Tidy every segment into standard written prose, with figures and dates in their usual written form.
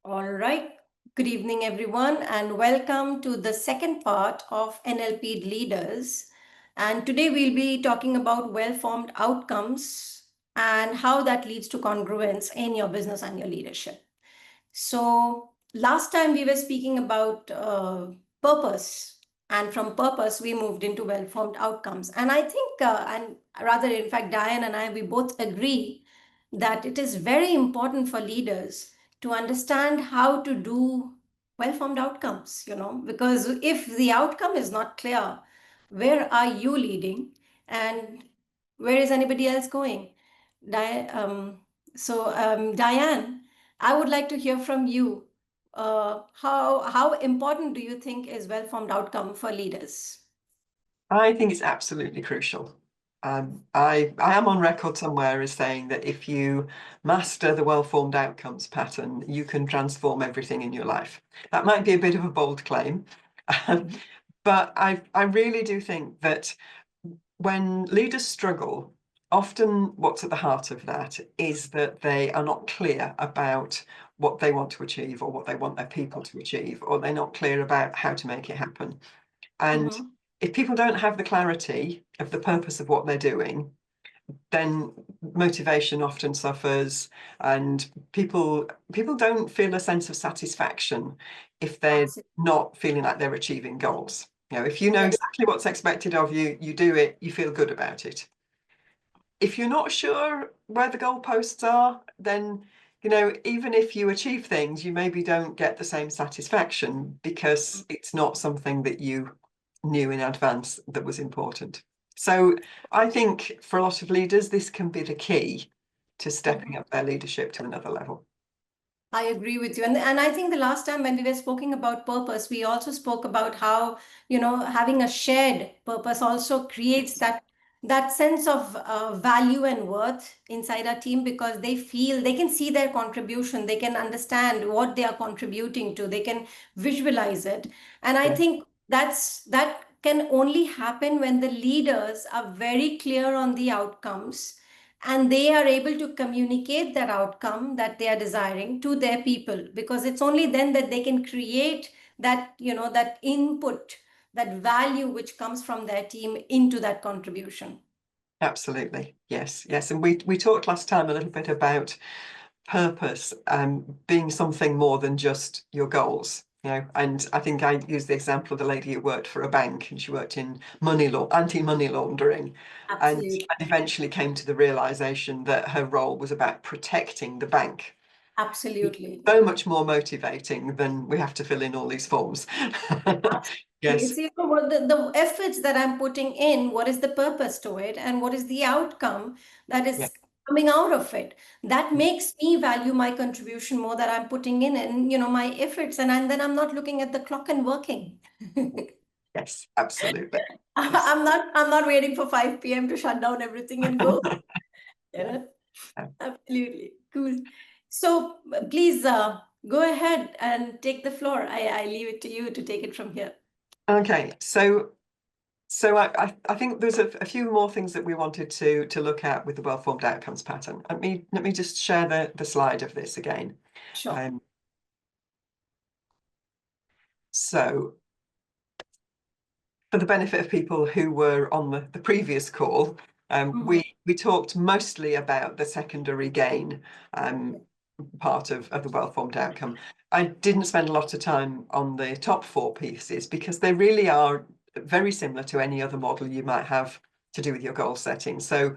All right. Good evening, everyone, and welcome to the second part of NLP'D Leaders. And today we'll be talking about well-formed outcomes and how that leads to congruence in your business and your leadership. So last time we were speaking about purpose, and from purpose we moved into well-formed outcomes. And I think, in fact, Diane and I, we both agree that it is very important for leaders to understand how to do well-formed outcomes, because if the outcome is not clear, where are you leading and where is anybody else going? Diane, I would like to hear from you. How important do you think is well-formed outcome for leaders? I think it's absolutely crucial. I am on record somewhere as saying that if you master the well-formed outcomes pattern, you can transform everything in your life. That might be a bit of a bold claim, but I really do think that when leaders struggle, often what's at the heart of that is that they are not clear about what they want to achieve or what they want their people to achieve, or they're not clear about how to make it happen. And if people don't have the clarity of the purpose of what they're doing, then motivation often suffers, and people don't feel a sense of satisfaction if they're not feeling like they're achieving goals. If you know exactly what's expected of you, you do it, you feel good about it. If you're not sure where the goalposts are, then even if you achieve things, you maybe don't get the same satisfaction because it's not something that you knew in advance that was important. So I think for a lot of leaders, this can be the key to stepping up their leadership to another level. I agree with you. And I think the last time when we were speaking about purpose, we also spoke about how, having a shared purpose also creates that sense of value and worth inside our team, because they feel they can see their contribution, they can understand what they are contributing to, they can visualize it. And I think that can only happen when the leaders are very clear on the outcomes and they are able to communicate that outcome that they are desiring to their people, because it's only then that they can create that that input, that value which comes from their team into that contribution. Absolutely. Yes. And we talked last time a little bit about purpose being something more than just your goals. And I think I used the example of the lady who worked for a bank, and she worked in anti-money laundering, and eventually came to the realization that her role was about protecting the bank. Absolutely. So much more motivating than we have to fill in all these forms. Yes. See, the efforts that I'm putting in, what is the purpose to it, and what is the outcome that is coming out of it? That makes me value my contribution more, that I'm putting in, and my efforts, and then I'm not looking at the clock and working. Yes, absolutely. I'm not waiting for 5 p.m. to shut down everything and go. Absolutely. Cool. So please go ahead and take the floor. I leave it to you to take it from here. Okay, so I think there's a few more things that we wanted to look at with the well-formed outcomes pattern. Let me just share the slide of this again. Sure. So for the benefit of people who were on the previous call, we talked mostly about the secondary gain part of the well-formed outcome. I didn't spend a lot of time on the top four pieces because they really are very similar to any other model you might have to do with your goal setting. So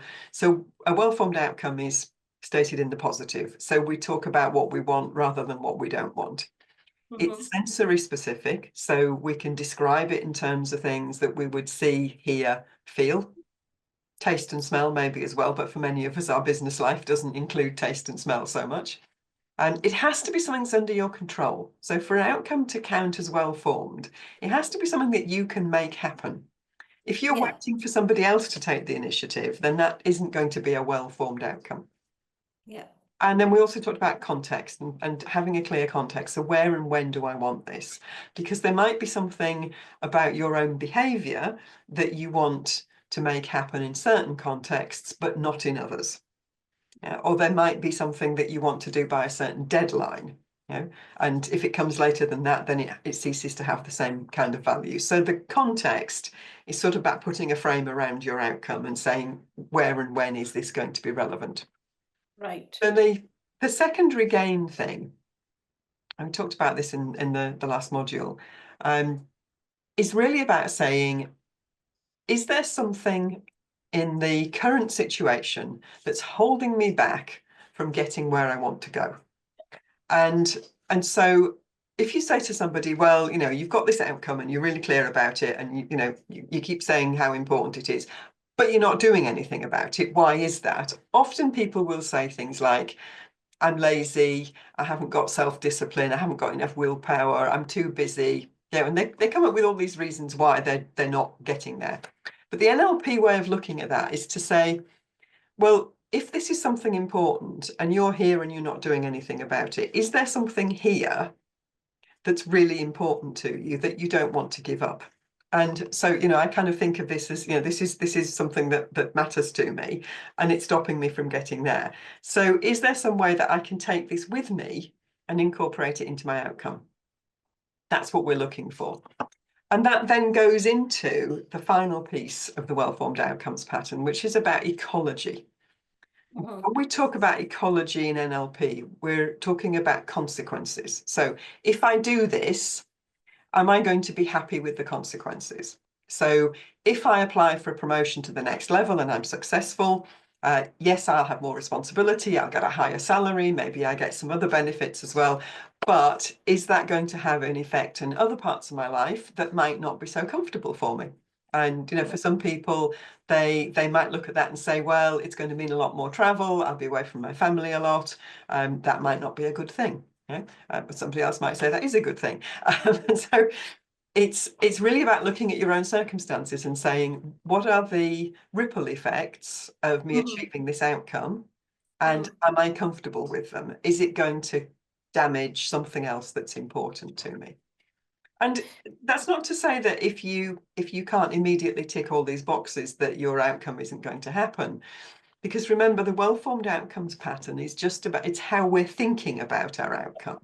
a well-formed outcome is stated in the positive. So we talk about what we want rather than what we don't want. It's sensory specific, so we can describe it in terms of things that we would see, hear, feel. Taste and smell maybe as well, but for many of us, our business life doesn't include taste and smell so much. And it has to be something that's under your control. So for an outcome to count as well formed, it has to be something that you can make happen. If you're waiting for somebody else to take the initiative, then that isn't going to be a well-formed outcome. Yeah. And then we also talked about context and having a clear context. So where and when do I want this? Because there might be something about your own behavior that you want to make happen in certain contexts, but not in others. Or there might be something that you want to do by a certain deadline. you know, and if it comes later than that, then it ceases to have the same kind of value. So the context is sort of about putting a frame around your outcome and saying where and when is this going to be relevant. Right. So the secondary gain thing, and we talked about this in the last module, is really about saying, is there something in the current situation that's holding me back from getting where I want to go? And so if you say to somebody, well, you've got this outcome and you're really clear about it, and you keep saying how important it is, but you're not doing anything about it, why is that? Often people will say things like, I'm lazy, I haven't got self-discipline, I haven't got enough willpower, I'm too busy. And they come up with all these reasons why they're not getting there. But the NLP way of looking at that is to say, well, if this is something important and you're here and you're not doing anything about it, is there something here that's really important to you that you don't want to give up? And so, I kind of think of this as, this is something that matters to me, and it's stopping me from getting there. So is there some way that I can take this with me and incorporate it into my outcome? That's what we're looking for. And that then goes into the final piece of the well-formed outcomes pattern, which is about ecology. Mhm. When we talk about ecology in NLP, we're talking about consequences. So if I do this, am I going to be happy with the consequences? So if I apply for a promotion to the next level and I'm successful, yes, I'll have more responsibility, I'll get a higher salary, maybe I get some other benefits as well. But is that going to have an effect in other parts of my life that might not be so comfortable for me? And for some people, they might look at that and say, well, it's going to mean a lot more travel, I'll be away from my family a lot. That might not be a good thing. But somebody else might say that is a good thing. So it's really about looking at your own circumstances and saying, what are the ripple effects of me Mhm. achieving this outcome? And Mhm. am I comfortable with them? Is it going to damage something else that's important to me? And that's not to say that if you can't immediately tick all these boxes, that your outcome isn't going to happen. Because remember, the well-formed outcomes pattern is just about, it's how we're thinking about our outcome.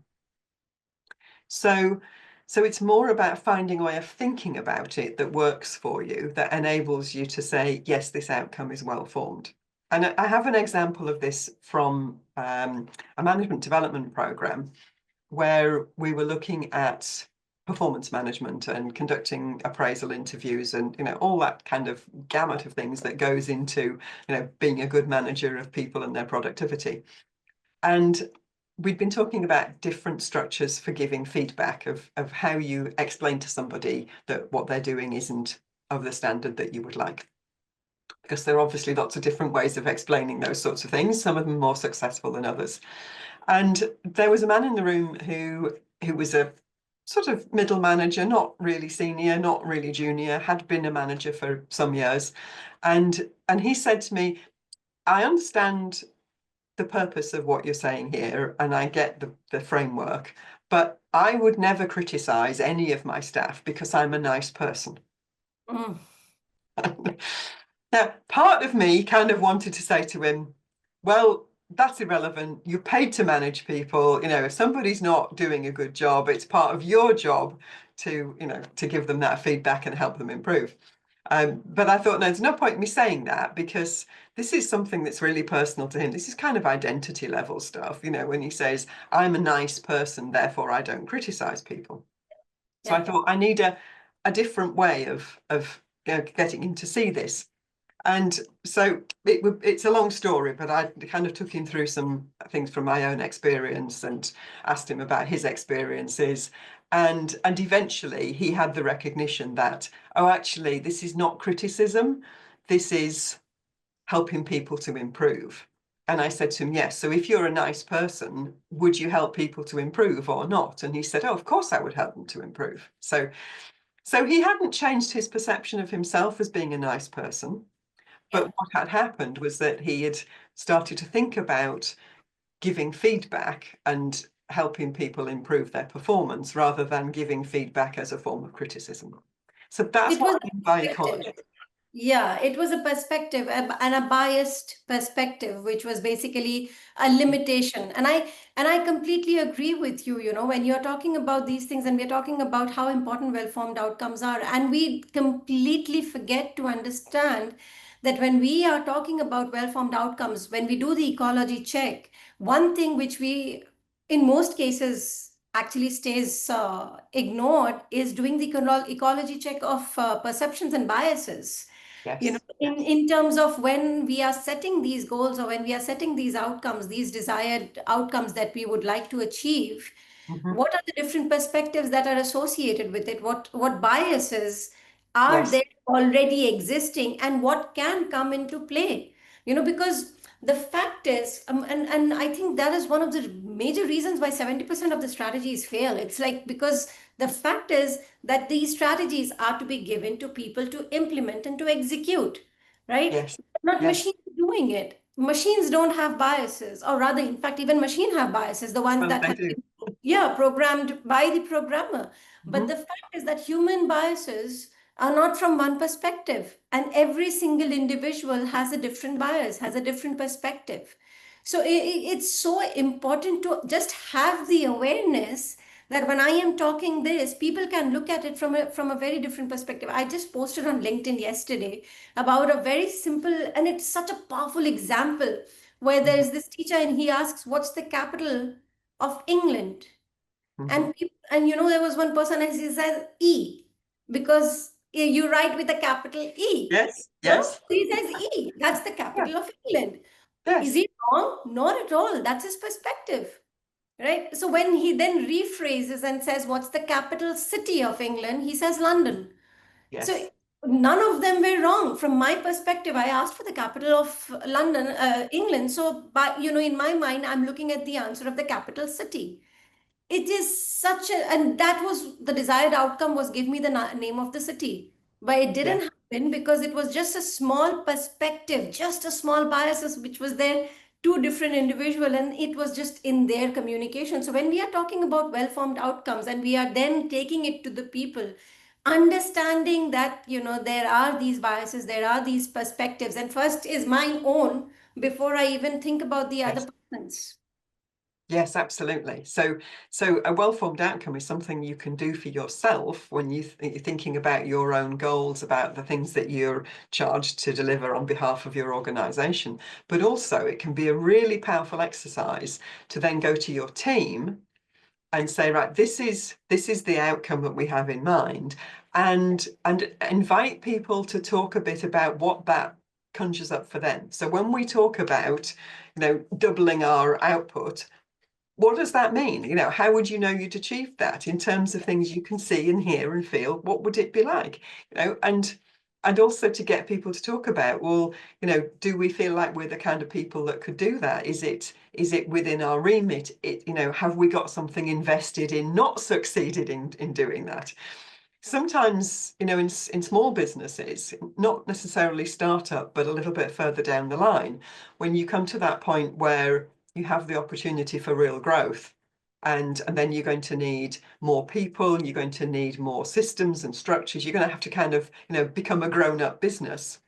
So it's more about finding a way of thinking about it that works for you, that enables you to say, yes, this outcome is well formed. And I have an example of this from a management development program where we were looking at performance management and conducting appraisal interviews and all that kind of gamut of things that goes into being a good manager of people and their productivity. And we'd been talking about different structures for giving feedback of how you explain to somebody that what they're doing isn't of the standard that you would like. Because there are obviously lots of different ways of explaining those sorts of things, some of them more successful than others. And there was a man in the room who was a sort of middle manager, not really senior, not really junior, had been a manager for some years. And he said to me, I understand the purpose of what you're saying here, and I get the framework, but I would never criticize any of my staff because I'm a nice person. Mhm. Now, part of me kind of wanted to say to him, well, that's irrelevant. You're paid to manage people. If somebody's not doing a good job, it's part of your job to give them that feedback and help them improve. But I thought, no, there's no point in me saying that because this is something that's really personal to him. This is kind of identity level stuff, when he says, I'm a nice person, therefore I don't criticize people. So I Yeah. thought I need a different way of getting him to see this. And so it's a long story, but I kind of took him through some things from my own experience and asked him about his experiences. And eventually he had the recognition that, oh, actually, this is not criticism. This is helping people to improve. And I said to him, yes, so if you're a nice person, would you help people to improve or not? And he said, oh, of course I would help them to improve. So he hadn't changed his perception of himself as being a nice person. But Yeah. what had happened was that he had started to think about giving feedback and helping people improve their performance rather than giving feedback as a form of criticism. So that's It what was I mean by perspective. ecology. Yeah, it was a perspective and a biased perspective, which was basically a limitation. And I completely agree with you, when you're talking about these things and we're talking about how important well-formed outcomes are, and we completely forget to understand that when we are talking about well-formed outcomes, when we do the ecology check, one thing which we in most cases actually stays ignored is doing the ecology check of perceptions and biases. Yes, yes. In terms of when we are setting these goals or when we are setting these outcomes, these desired outcomes that we would like to achieve, Hmm. what are the different perspectives that are associated with it? What biases are Yes, there already existing, and what can come into play? Because the fact is, and I think that is one of the major reasons why 70% of the strategies fail. It's like because the fact is that these strategies are to be given to people to implement and to execute, right? yes, Not yes. machines doing it. Machines don't have biases, or rather, in fact, even machine have biases, the ones Well, that they have do. been, yeah, programmed by the programmer. But Hmm. the fact is that human biases are not from one perspective, and every single individual has a different bias, has a different perspective. So it's so important to just have the awareness that when I am talking this, people can look at it from a very different perspective. I just posted on LinkedIn yesterday about a very simple, and it's such a powerful example where Hmm. there's this teacher and he asks, "What's the capital of England?" Hmm. And there was one person and he says E because you write with a capital E. Yes, No, yes, he says E. That's the yeah, capital of England. Is yes, he wrong? Not at all. That's his perspective. Right? So when he then rephrases and says, "What's the capital city of England?" he says London. So yes, none of them were wrong. From my perspective, I asked for the capital of London, England. So, in my mind, I'm looking at the answer of the capital city. It is such a, and that was the desired outcome, was give me the name of the city. But it yes, didn't happen because it was just a small perspective, just a small biases which was there, two different individual, and it was just in their communication. So when we are talking about well-formed outcomes and we are then taking it to the people, understanding that there are these biases, there are these perspectives, and first is my own before I even think about the other yes. person's. Yes, absolutely. So a well-formed outcome is something you can do for yourself when you're thinking about your own goals, about the things that you're charged to deliver on behalf of your organization. But also it can be a really powerful exercise to then go to your team and say, right, this is the outcome that we have in mind, and invite people to talk a bit about what that conjures up for them. So when we talk about, doubling our output, what does that mean? How would you know you'd achieved that in terms of things you can see and hear and feel? What would it be like? And also to get people to talk about, well, do we feel like we're the kind of people that could do that? Is it within our remit? Have we got something invested in not succeeded in doing that? Sometimes, in small businesses, not necessarily startup, but a little bit further down the line, when you come to that point where you have the opportunity for real growth, and then you're going to need more people, you're going to need more systems and structures, you're going to have to kind of, become a grown-up business.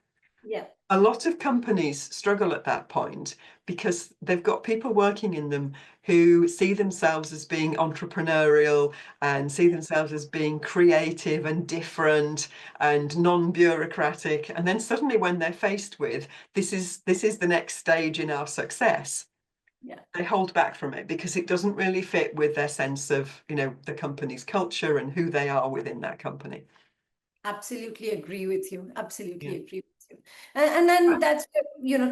Yeah. A lot of companies struggle at that point because they've got people working in them who see themselves as being entrepreneurial and see themselves as being creative and different and non-bureaucratic. And then suddenly when they're faced with this is the next stage in our success, Yeah. they hold back from it because it doesn't really fit with their sense of, the company's culture and who they are within that company. Absolutely agree with you. Yeah. Absolutely agree with you. And then that's,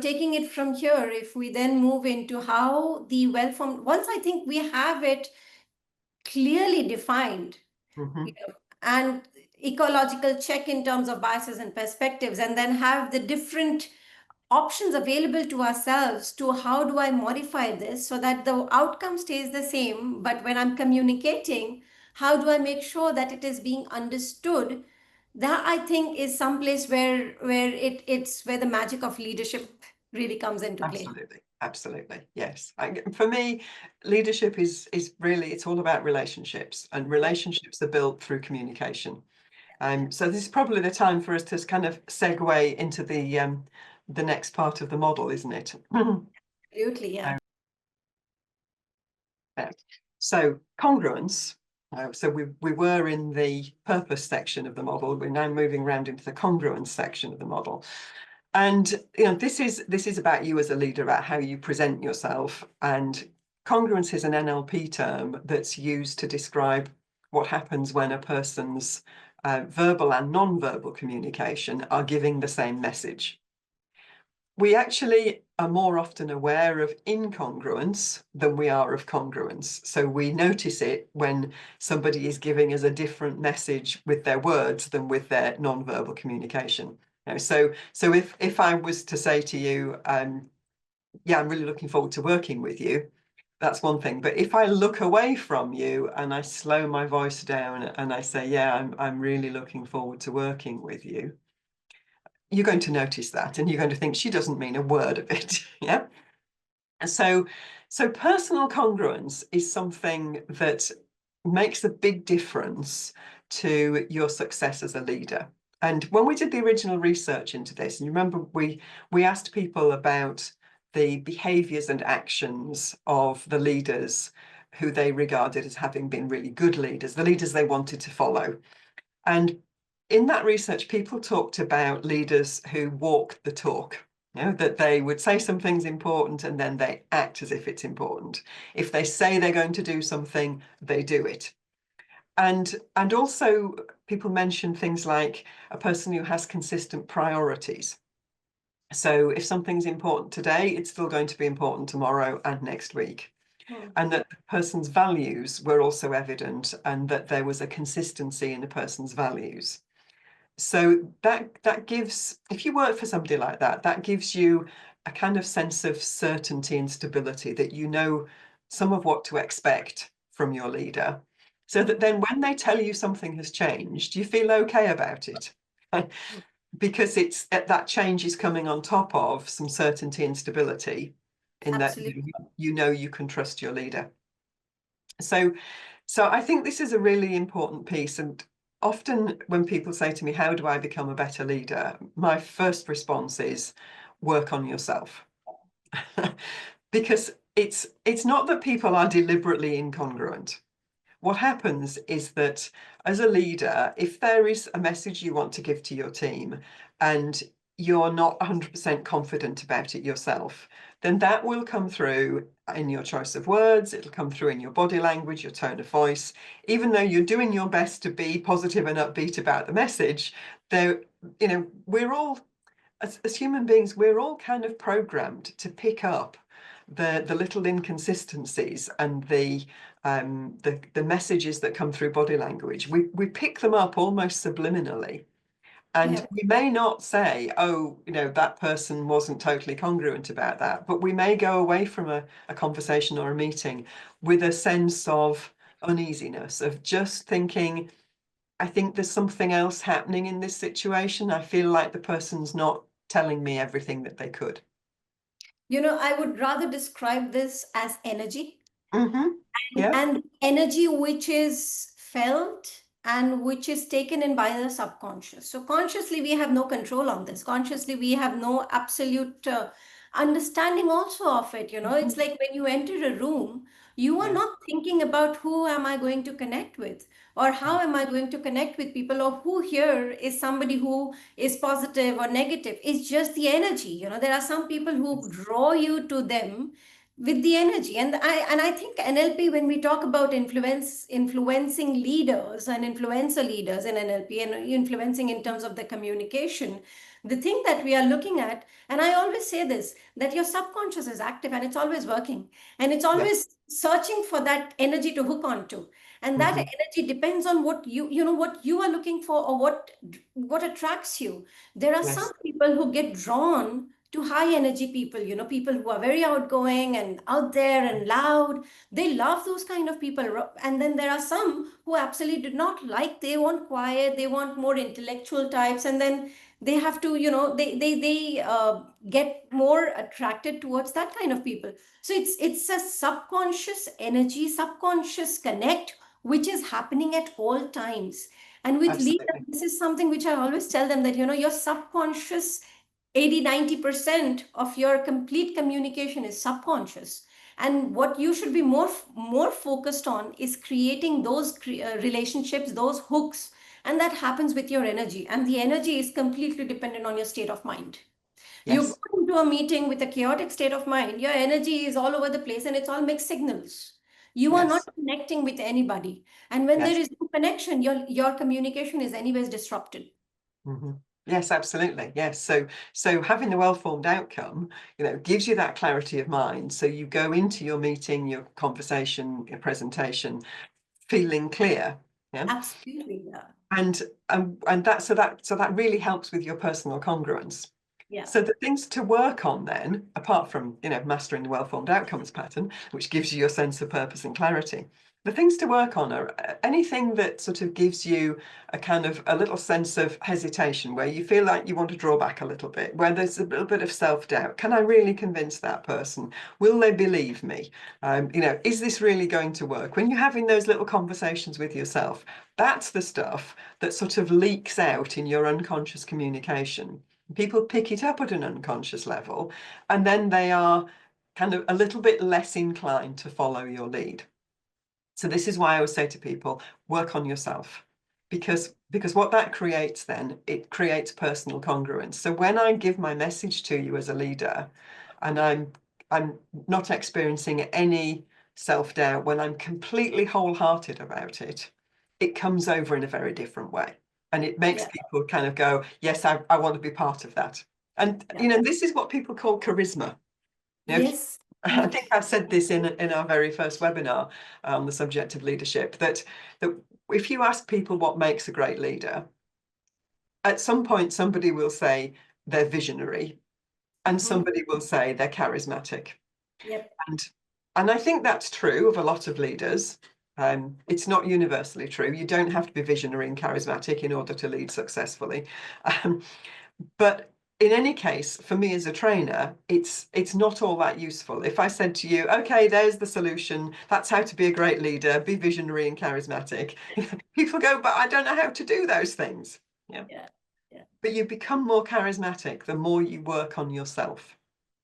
taking it from here, if we then move into how the well-formed, once I think we have it clearly defined, Hmm. and ecological check in terms of biases and perspectives, and then have the different options available to ourselves to how do I modify this so that the outcome stays the same, but when I'm communicating, how do I make sure that it is being understood? That I think is someplace where it's where the magic of leadership really comes into play. Absolutely, absolutely, yes. For me, leadership is really, it's all about relationships, and Yeah, relationships are built through communication. So this is probably the time for us to kind of segue into the next part of the model, isn't it? Absolutely, yeah. Yeah. So congruence. So we were in the purpose section of the model. We're now moving around into the congruence section of the model. And this is about you as a leader, about how you present yourself. And congruence is an NLP term that's used to describe what happens when a person's verbal and non-verbal communication are giving the same message. We actually are more often aware of incongruence than we are of congruence. So we notice it when somebody is giving us a different message with their words than with their non-verbal communication. So if I was to say to you, yeah, I'm really looking forward to working with you, that's one thing. But if I look away from you and I slow my voice down and I say, yeah, I'm really looking forward to working with you, you're going to notice that and you're going to think she doesn't mean a word of it. Yeah. And so personal congruence is something that makes a big difference to your success as a leader. And when we did the original research into this, and you remember we asked people about the behaviors and actions of the leaders who they regarded as having been really good leaders, the leaders they wanted to follow. And in that research, people talked about leaders who walk the talk. That they would say something's important and then they act as if it's important. If they say they're going to do something, they do it. And also people mention things like a person who has consistent priorities. So if something's important today, it's still going to be important tomorrow and next week. Hmm. And that the person's values were also evident and that there was a consistency in the person's values. So that gives, if you work for somebody like that, that gives you a kind of sense of certainty and stability, that you know some of what to expect from your leader, so that then when they tell you something has changed, you feel okay about it. Because it's that change is coming on top of some certainty and stability in that Absolutely. you know you can trust your leader. So I think this is a really important piece. And often when people say to me, how do I become a better leader? My first response is work on yourself. Because it's not that people are deliberately incongruent. What happens is that as a leader, if there is a message you want to give to your team and you're not 100% confident about it yourself, then that will come through in your choice of words, it'll come through in your body language, your tone of voice. Even though you're doing your best to be positive and upbeat about the message, though, we're all, as human beings, we're all kind of programmed to pick up the little inconsistencies and the messages that come through body language. We pick them up almost subliminally. And Yeah. we may not say, oh, that person wasn't totally congruent about that, but we may go away from a conversation or a meeting with a sense of uneasiness, of just thinking, I think there's something else happening in this situation. I feel like the person's not telling me everything that they could. I would rather describe this as energy. Mm-hmm. Yeah. And energy which is felt and which is taken in by the subconscious. So consciously we have no control on this. Consciously we have no absolute understanding also of it. It's Mm-hmm. like when you enter a room, you are Yes. not thinking about who am I going to connect with, or how am I going to connect with people, or who here is somebody who is positive or negative. It's just the energy. There are some people who draw you to them with the energy. And I think NLP, when we talk about influencing leaders and influencer leaders in NLP, and influencing in terms of the communication, the thing that we are looking at, and I always say this, that your subconscious is active and it's always working, and it's Yes. always searching for that energy to hook onto. And that Mm-hmm. energy depends on what you are looking for, or what attracts you. There are some Yes. people who get drawn to high energy people, people who are very outgoing and out there and loud. They love those kind of people. And then there are some who absolutely do not like, they want quiet, they want more intellectual types. And then they have to, they get more attracted towards that kind of people. So it's a subconscious energy, subconscious connect, which is happening at all times. And with leaders, Absolutely. this is something which I always tell them that, your subconscious 80-90% of your complete communication is subconscious. And what you should be more focused on is creating those relationships, those hooks. And that happens with your energy. And the energy is completely dependent on your state of mind. You Yes. go into a meeting with a chaotic state of mind, your energy is all over the place and it's all mixed signals. You are not Yes. connecting with anybody. And when there Yes. is no connection, your communication is anyways disrupted. Hmm. Yes, absolutely. Yes. So having the well-formed outcome, gives you that clarity of mind. So you go into your meeting, your conversation, your presentation, feeling clear. Yeah. Absolutely. Yeah. And that really helps with your personal congruence. Yeah. So the things to work on then, apart from, mastering the well-formed outcomes pattern, which gives you your sense of purpose and clarity, the things to work on are anything that sort of gives you a kind of a little sense of hesitation, where you feel like you want to draw back a little bit, where there's a little bit of self-doubt. Can I really convince that person? Will they believe me? Is this really going to work? When you're having those little conversations with yourself, that's the stuff that sort of leaks out in your unconscious communication. People pick it up at an unconscious level, and then they are kind of a little bit less inclined to follow your lead. So this is why I always say to people, work on yourself. Because what that creates then, it creates personal congruence. So when I give my message to you as a leader, and I'm not experiencing any self-doubt, when I'm completely wholehearted about it, it comes over in a very different way. And it makes Yeah. people kind of go, yes, I want to be part of that. And Yeah. this is what people call charisma. If Yes. I think I said this in our very first webinar on the subject of leadership, that if you ask people what makes a great leader, at some point somebody will say they're visionary, and Mm-hmm. somebody will say they're charismatic. Yep. And and I think that's true of a lot of leaders. It's not universally true. You don't have to be visionary and charismatic in order to lead successfully. Um, but in any case, for me as a trainer, it's not all that useful. If I said to you, okay, there's the solution, that's how to be a great leader, be visionary and charismatic, people go, but I don't know how to do those things. Yeah. Yeah. Yeah. But you become more charismatic the more you work on yourself,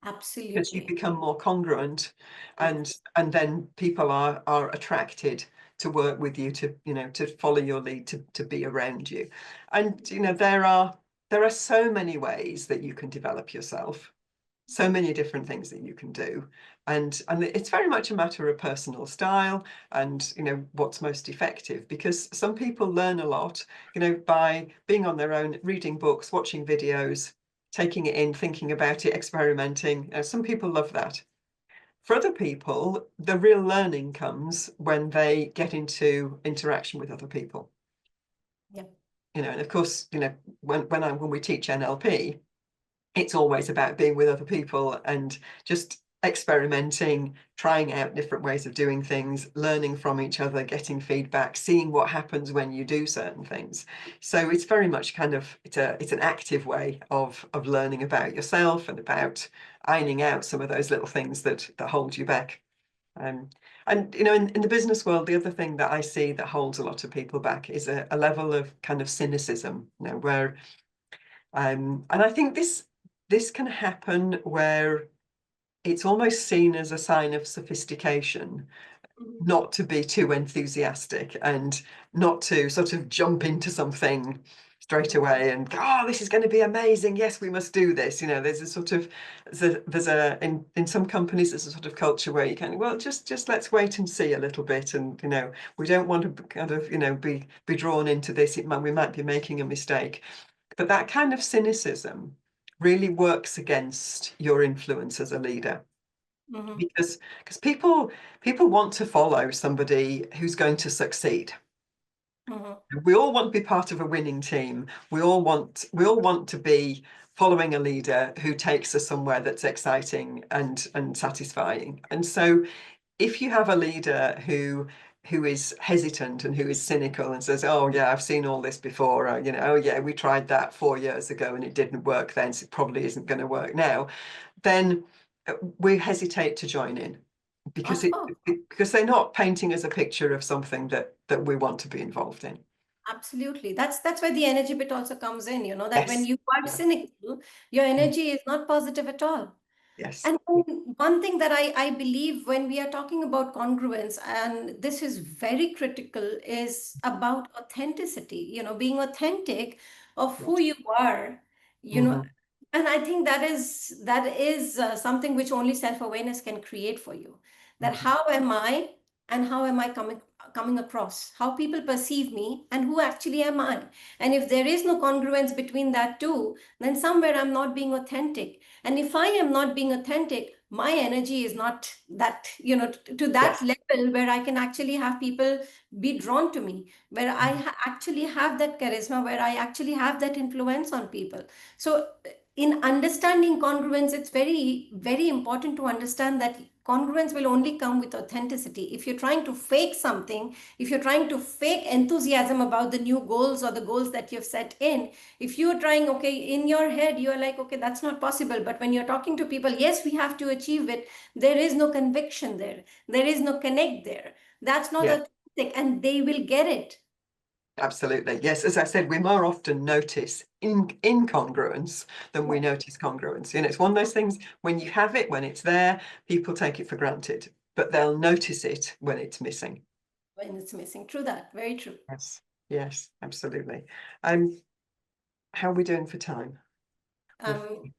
because you Absolutely. become more congruent, Yeah. and then people are attracted to work with you, to to follow your lead, to be around you. And there are so many ways that you can develop yourself, so many different things that you can do, and it's very much a matter of personal style, and what's most effective, because some people learn a lot by being on their own, reading books, watching videos, taking it in, thinking about it, experimenting. Some people love that. For other people, the real learning comes when they get into interaction with other people. Yep. And of course, when we teach NLP, it's always about being with other people and just experimenting, trying out different ways of doing things, learning from each other, getting feedback, seeing what happens when you do certain things. So it's very much kind of, it's an active way of learning about yourself and about ironing out some of those little things that hold you back. Um, and in the business world, the other thing that I see that holds a lot of people back is a level of kind of cynicism, where and I think this can happen where it's almost seen as a sign of sophistication Mhm. not to be too enthusiastic, and not to sort of jump into something straight Mhm. away and go, oh, this is going to be amazing. Yes, we must do this. There's a sort of in some companies there's a sort of culture where you can, well, just let's wait and see a little bit, and we don't want to kind of be drawn into this. We might be making a mistake. But that kind of cynicism really works against your influence as a leader, Mhm. because people want to follow somebody who's going to succeed. Mhm. We all want to be part of a winning team. We all want to be following a leader who takes us somewhere that's exciting and satisfying. And so if you have a leader who is hesitant and who is cynical and says, oh yeah, I've seen all this before, oh yeah, we tried that 4 years ago and it didn't work then, so it probably isn't going to work now, then we hesitate to join in, because Of course. because they're not painting us a picture of something that we want to be involved in. Absolutely. That's where the energy bit also comes in, that when Yes. you are Yeah. cynical, your Mm. energy is not positive at all. Yes. And Yeah. one thing that I believe when we are talking about congruence, and this is very critical, is about authenticity, being authentic of who Yes. you are, you know, Hmm. and I think that is something which only self-awareness can create for you. That Hmm. how am I and how am I coming across, how people perceive me and who actually am I. And if there is no congruence between that two, then somewhere I'm not being authentic. And if I am not being authentic, my energy is not that, to that Yes. level where I can actually have people be drawn to me, where I Mhm. actually have that charisma, where I actually have that influence on people. So, in understanding congruence, it's very, very important to understand that congruence will only come with authenticity. If you're trying to fake something, if you're trying to fake enthusiasm about the new goals or the goals that you've set in, if you're trying, okay, in your head you're like, okay, that's not possible, but when you're talking to people, yes, we have to achieve it, there is no conviction there, there is no connect there, that's not Yeah. authentic, and they will get it. Absolutely. Yes. As I said, we more often notice incongruence than we Yeah, notice congruence. It's one of those things when you have it, when it's there, people take it for granted, but they'll notice it when it's missing. when it's missing, true, that very true. Yes. Yes, absolutely. Um, how are we doing for time? We've um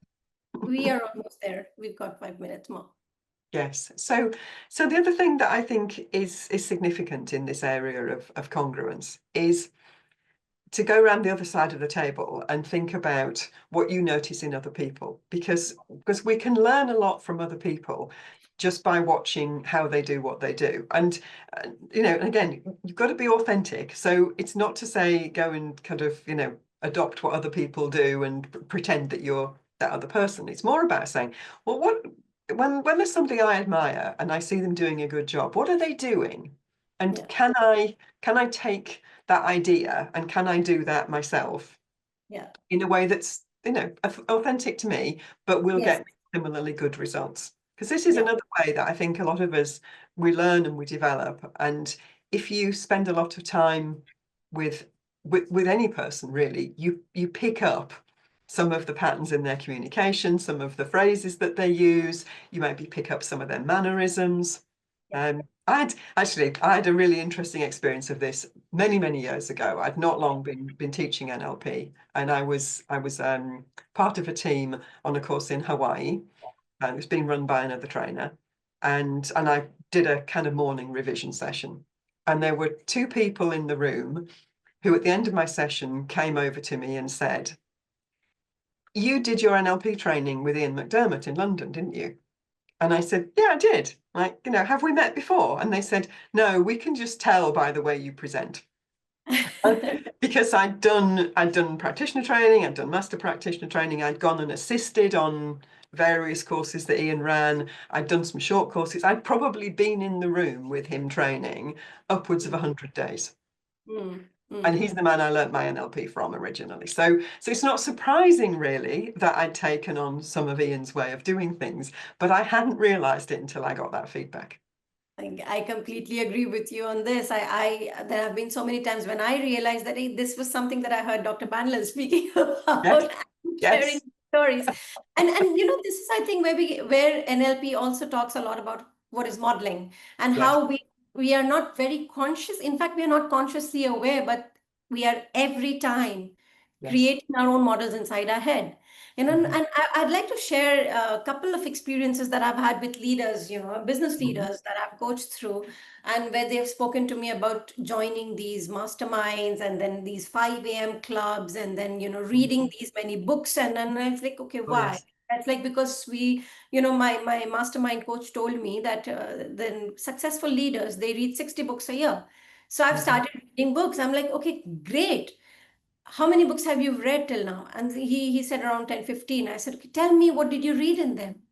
we are almost there, we've got 5 minutes more. Yes. So the other thing that I think is significant in this area of congruence is to go around the other side of the table and think about what you notice in other people, because we can learn a lot from other people just by watching how they do what they do. And and again, you've got to be authentic. So it's not to say go and kind of adopt what other people do and pretend that you're that other person. It's more about saying, well, what when there's somebody I admire and I see them doing a good job, what are they doing? And Yeah, can I take that idea and can I do that myself yeah, in a way that's authentic to me, but will yes, get similarly good results? Because this is yeah, another way that I think a lot of us we learn and we develop. And if you spend a lot of time with with any person, really, you pick up some of the patterns in their communication, some of the phrases that they use. You maybe pick up some of their mannerisms. yeah. I had a really interesting experience of this many years ago. I'd not long been teaching NLP, and I was part of a team on a course in Hawaii, and it was being run by another trainer, and I did a kind of morning revision session, and there were two people in the room who, at the end of my session, came over to me and said, "You did your NLP training with Ian McDermott in London, didn't you?" And I said, "Yeah, I did. Like, have we met before?" And they said, "No, we can just tell by the way you present." Because I'd done practitioner training, I'd done master practitioner training, I'd gone and assisted on various courses that Ian ran, I'd done some short courses. I'd probably been in the room with him training upwards of 100 days. Mm, And mm. he's the man I learnt my NLP from originally. So it's not surprising really that I'd taken on some of Ian's way of doing things, but I hadn't realized it until I got that feedback. I completely agree with you on this. There have been so many times when I realized that, hey, this was something that I heard Dr. Bandler speaking Yes, about, and sharing yes, stories. And this is, I think, where NLP also talks a lot about what is modeling and yes, how we are not very conscious. In fact, we are not consciously aware, but we are every time yes. creating our own models inside our head. Mhm, And I'd like to share a couple of experiences that I've had with leaders, business mhm, leaders that I've coached through, and where they've spoken to me about joining these masterminds and then these 5 a.m. clubs, and then, mhm. reading these many books. And then it's like, okay, Oh, why? yes. That's like because my mastermind coach told me that then successful leaders, they read 60 books a year. So I've Mhm. started reading books. I'm like, okay, great, how many books have you read till now? And he said around 10, 15. I said, okay, tell me, what did you read in them?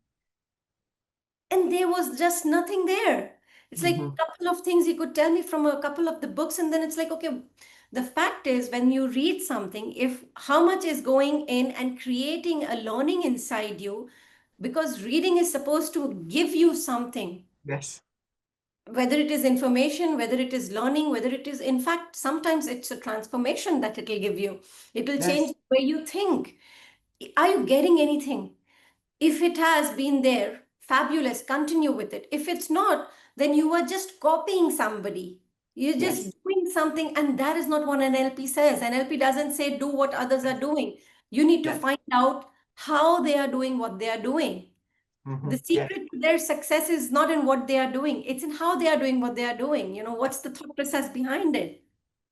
And there was just nothing there. It's like Mhm. a couple of things he could tell me from a couple of the books. And then it's like, okay, the fact is when you read something, if how much is going in and creating a learning inside you, because reading is supposed to give you something. Yes. whether it is information, whether it is learning, whether it is, in fact, sometimes it's a transformation that it will give you. It will change Yes, the way you think. Are you getting anything? If it has been there, fabulous, continue with it. If it's not, then you are just copying somebody. You're just yes, doing something, and that is not what NLP says. NLP doesn't say do what others are doing. You need to yes, find out how they are doing what they are doing. The yes, secret to their success is not in what they are doing, it's in how they are doing what they are doing. What's the thought process behind it?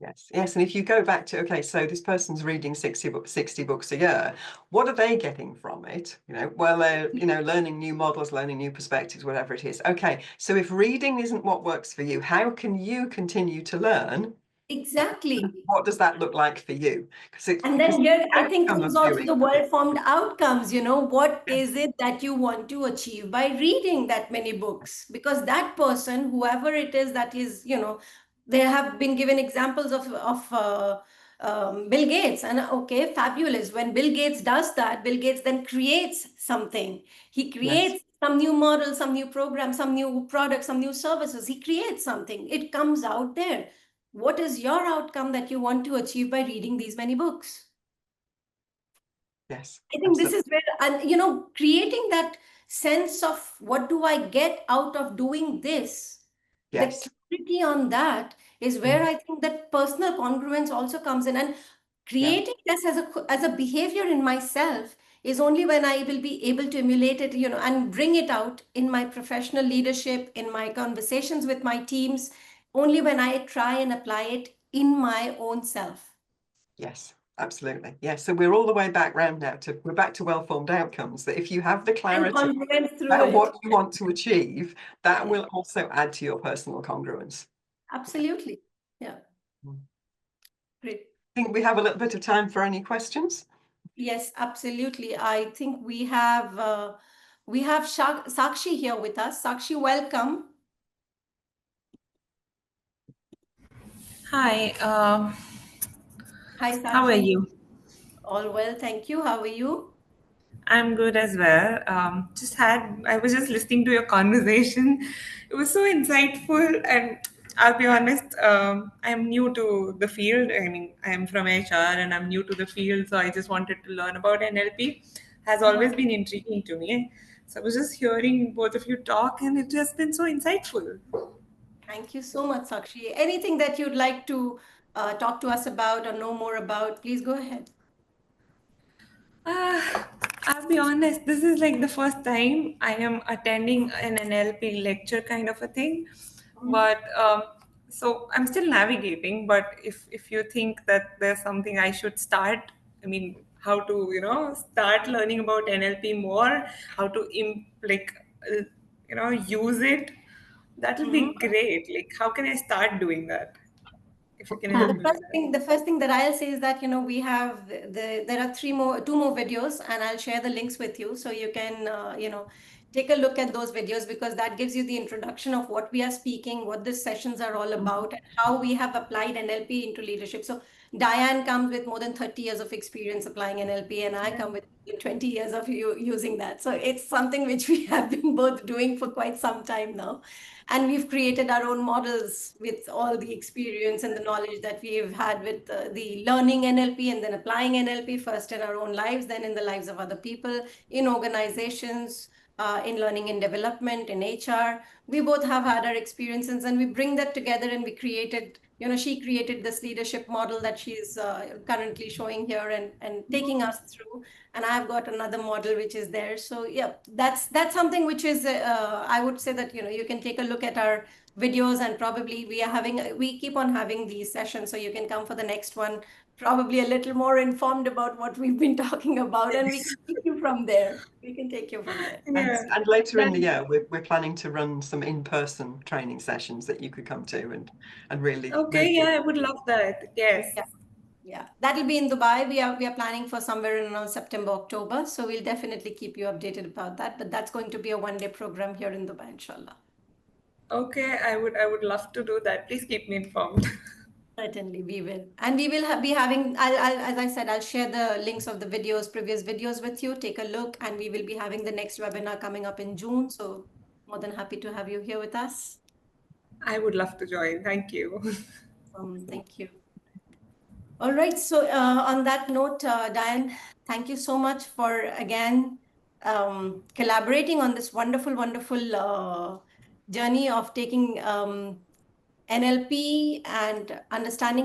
yes, yes. And if you go back to, okay, so this person's reading 60 books a year, what are they getting from it? Well, they're, learning new models, learning new perspectives, whatever it is. Okay, so if reading isn't what works for you, how can you continue to learn? Exactly. What does that look like for you? And Because then here, I the think outcome comes of also doing the it. well-formed outcomes. What Yes, is it that you want to achieve by reading that many books? Because that person, whoever it is that is, there have been given examples of Bill Gates. And okay, fabulous. When Bill Gates does that, Bill Gates then creates something. He yes, creates some new model, some new program, some new product, some new services. He creates something. It comes out there. What is your outcome that you want to achieve by reading these many books? yes, I think this absolutely. is where, and creating that sense of what do I get out of doing this, the Yes. clarity on that is where Mm. I think that personal congruence also comes in. And Yeah. creating this as a behavior in myself is only when I will be able to emulate it, and bring it out in my professional leadership, in my conversations with my teams, only when I try and apply it in my own self. Yes, absolutely. Yes. So we're all the way back round now we're back to well-formed outcomes. That if you have the And clarity congruence through about it. what you want to achieve, that Yeah, will also add to your personal congruence. Yeah. absolutely. Yeah, Mm. great. I think we have a little bit of time for any questions. Yes, absolutely. I think we have Sakshi here with us. Sakshi, welcome. Hi, Hi, how are Sakshi. you? All well, thank you. How are you? I'm good as well. I was just listening to your conversation. It was so insightful, and I'll be honest, I'm new to the field. I mean, I'm from HR and I'm new to the field, so I just wanted to learn about NLP. Has Uh-huh. always been intriguing to me. So I was just hearing both of you talk, and it has been so insightful. Thank you so much, Sakshi. Anything that you'd like to talk to us about or know more about, please go ahead. I'll be honest, this is like the first time I am attending an NLP lecture kind of a thing. Mhm. But so I'm still navigating, but if you think that there's something I should start, I mean, how to, start learning about NLP more, how to uh, use it, that'll Mhm. be great. Like, how can I start doing that? If you can The help me with first that. thing, the first thing that I'll say is that we have there are two more videos, and I'll share the links with you so you can take a look at those videos, because that gives you the introduction of what we are speaking, what the sessions are all about, and how we have applied NLP into leadership. So Diane comes with more than 30 years of experience applying NLP, and I come with 20 years of using that. So it's something which we have been both doing for quite some time now. And we've created our own models with all the experience and the knowledge that we've had with the learning NLP and then applying NLP first in our own lives, then in the lives of other people, in organizations, in learning and development, in HR. We both have had our experiences, and we bring that together, and we created, she created this leadership model that she's currently showing here and taking us through. And I've got another model which is there. So yeah, that's something which is I would say that you can take a look at our videos, and probably we keep on having these sessions, so you can come for the next one probably a little more informed about what we've been talking about, and we can take you from there. We can take you from there. Yeah. And later in the That, year, we're planning to run some in-person training sessions that you could come to and really, okay, really. yeah, I would love that. Yes. Yeah. Yeah, that'll be in Dubai. We are planning for somewhere in around September, October. So we'll definitely keep you updated about that. But that's going to be a one-day program here in Dubai, inshallah. Okay, I would love to do that. Please keep me informed. Certainly, we will. And we will be having, as I said, I'll share the links of the videos, previous videos with you. Take a look, and we will be having the next webinar coming up in June. So more than happy to have you here with us. I would love to join. Thank you. Thank you. All right. So on that note, Diane, thank you so much for again collaborating on this wonderful, wonderful journey of taking NLP and understanding